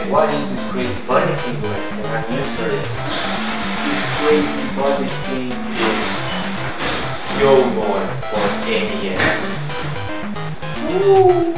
And what is this crazy bunny thing, guys? Can I answer it? This crazy bunny thing is Noid for NES. Woo!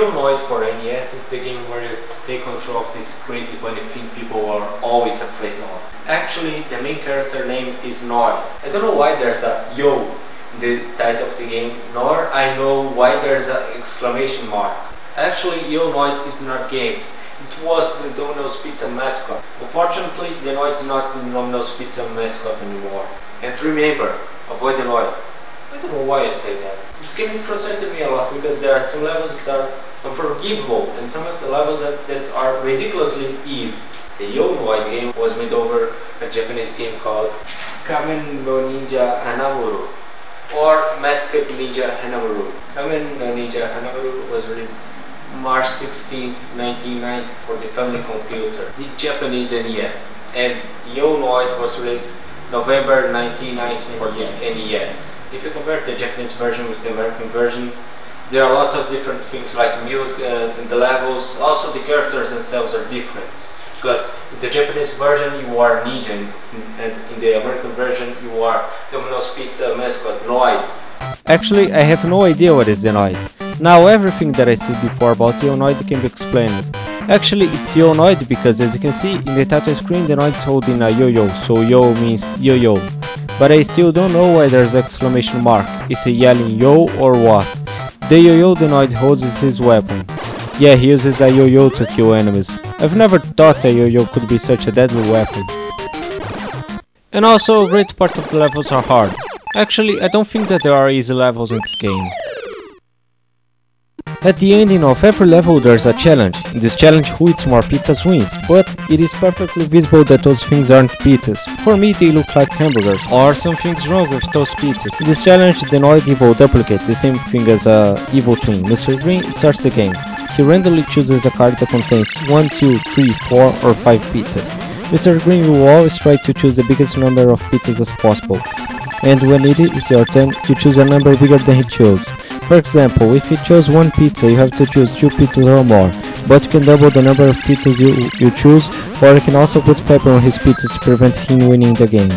Noid for NES is the game where you take control of this crazy bunny thing people are always afraid of. Actually, the main character name is Noid. I don't know why there's a yo in the title of the game, nor I know why there's an exclamation mark. Actually, Noid is not a game. It was the Domino's Pizza mascot. Unfortunately, the Noid is not the Domino's Pizza mascot anymore. And remember, avoid the Noid. I don't know why I say that. This game frustrated me a lot because there are some levels that are unforgivable and some of the levels that are ridiculously easy. The Noid game was made over a Japanese game called Kamen No Ninja Hanamuru or Masked Ninja Hanamuru. Kamen No Ninja Hanamuru was released March 16, 1990 for the Famicom computer, the Japanese NES, and Noid was released November 1990 for the NES. If you compare the Japanese version with the American version, there are lots of different things like music and the levels. Also the characters themselves are different. Because in the Japanese version you are Ninja and in the American version you are Domino's Pizza mascot Noid. Actually, I have no idea what is the Noid. Now everything that I said before about Noid can be explained. Actually, it's Noid because as you can see in the title screen the Noid is holding a yo-yo, so yo means yo-yo. But I still don't know why there's an exclamation mark. Is he yelling yo or what? The yo-yo the Noid holds is his weapon. Yeah, he uses a yo-yo to kill enemies. I've never thought a yo-yo could be such a deadly weapon. And also, a great part of the levels are hard. Actually, I don't think that there are easy levels in this game. At the ending of every level there's a challenge. In this challenge who eats more pizzas wins, but it is perfectly visible that those things aren't pizzas. For me they look like hamburgers, or something's wrong with those pizzas. In this challenge the Noid evil duplicate, the same thing as a evil twin, Mr. Green, starts the game. He randomly chooses a card that contains 1, 2, 3, 4 or 5 pizzas. Mr. Green will always try to choose the biggest number of pizzas as possible. And when it is your turn, you choose a number bigger than he chose. For example, if you chose 1 pizza, you have to choose 2 pizzas or more, but you can double the number of pizzas you choose, or you can also put pepper on his pizzas to prevent him winning the game.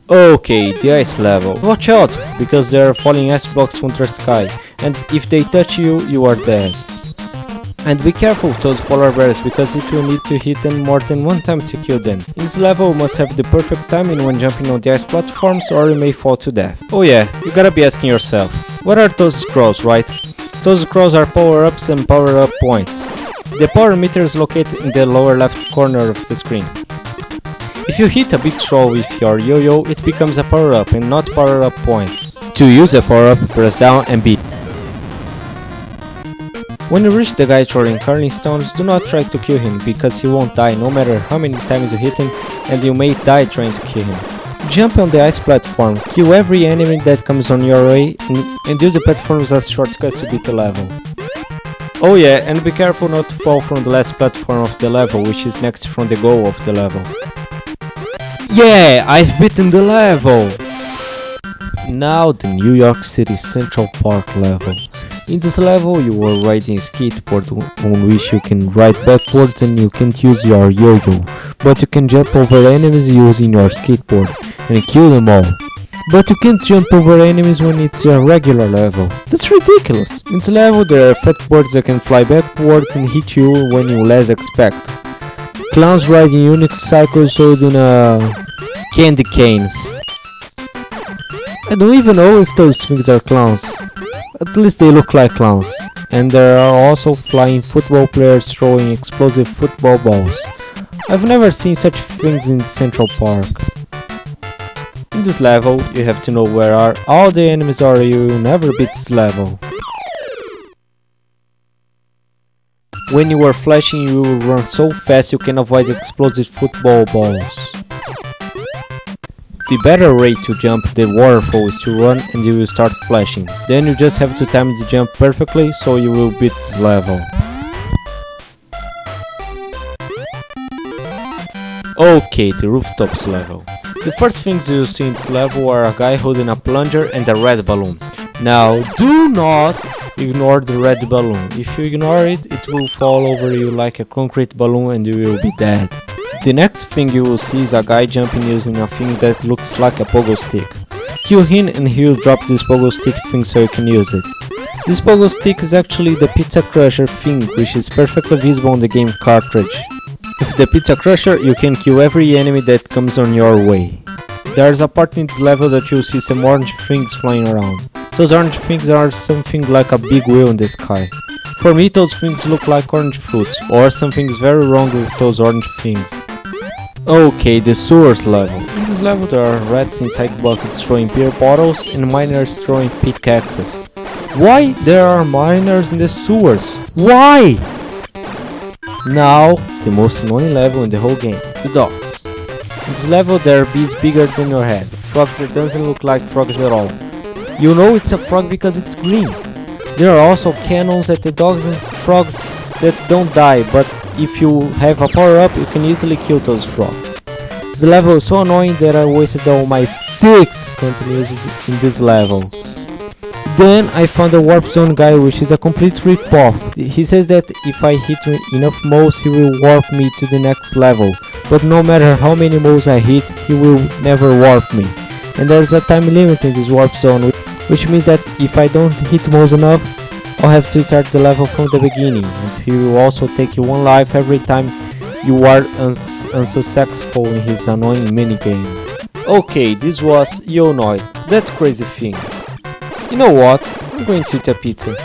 Okay, the ice level. Watch out, because there are falling ice blocks from the sky, and if they touch you, you are dead. And be careful with those polar bears, because if you need to hit them more than 1 time to kill them. This level you must have the perfect timing when jumping on the ice platforms or you may fall to death. Oh yeah, you gotta be asking yourself, what are those scrolls, right? Those scrolls are power-ups and power-up points. The power meter is located in the lower left corner of the screen. If you hit a big scroll with your yo-yo, it becomes a power-up and not power-up points. To use a power-up, press down and B. When you reach the guy throwing curling stones, do not try to kill him, because he won't die no matter how many times you hit him, and you may die trying to kill him. Jump on the ice platform, kill every enemy that comes on your way, and use the platforms as shortcuts to beat the level. Oh yeah, and be careful not to fall from the last platform of the level, which is next from the goal of the level. Yeah, I've beaten the level! Now the New York City Central Park level. In this level you are riding a skateboard on which you can ride backwards and you can't use your yo-yo, but you can jump over enemies using your skateboard and kill them all. But you can't jump over enemies when it's a regular level. That's ridiculous! In this level there are fat birds that can fly backwards and hit you when you least expect. Clowns riding unicycles holding candy canes. I don't even know if those things are clowns. At least they look like clowns. And there are also flying football players throwing explosive football balls. I've never seen such things in Central Park. In this level, you have to know where are all the enemies or you will never beat this level. When you are flashing, you will run so fast you can avoid explosive football balls. The better way to jump the waterfall is to run and you will start flashing. Then you just have to time the jump perfectly so you will beat this level. Okay, the rooftops level. The first things you see in this level are a guy holding a plunger and a red balloon. Now, do not ignore the red balloon. If you ignore it, it will fall over you like a concrete balloon and you will be dead. The next thing you will see is a guy jumping using a thing that looks like a pogo stick. Kill him and he will drop this pogo stick thing so you can use it. This pogo stick is actually the pizza crusher thing, which is perfectly visible on the game cartridge. With the pizza crusher you can kill every enemy that comes on your way. There's a part in this level that you'll see some orange things flying around. Those orange things are something like a big wheel in the sky. For me those things look like orange fruits, or something's very wrong with those orange things. Okay, the sewers level. In this level there are rats inside buckets throwing beer bottles and miners throwing pickaxes. Why there are miners in the sewers? Why? Now, the most annoying level in the whole game, the dogs. In this level there are bees bigger than your head, frogs that doesn't look like frogs at all. You know it's a frog because it's green. There are also cannons at the dogs and frogs that don't die, but if you have a power up you can easily kill those frogs. This level is so annoying that I wasted all my 6 continues in this level. Then I found a warp zone guy, which is a complete rip-off. He says that if I hit enough moles he will warp me to the next level, but no matter how many moles I hit he will never warp me. And there's a time limit in this warp zone, which means that if I don't hit moles enough I'll have to start the level from the beginning, and he will also take you 1 life every time you are unsuccessful in his annoying minigame. Okay, this was Noid, that crazy thing. You know what? I'm going to eat a pizza.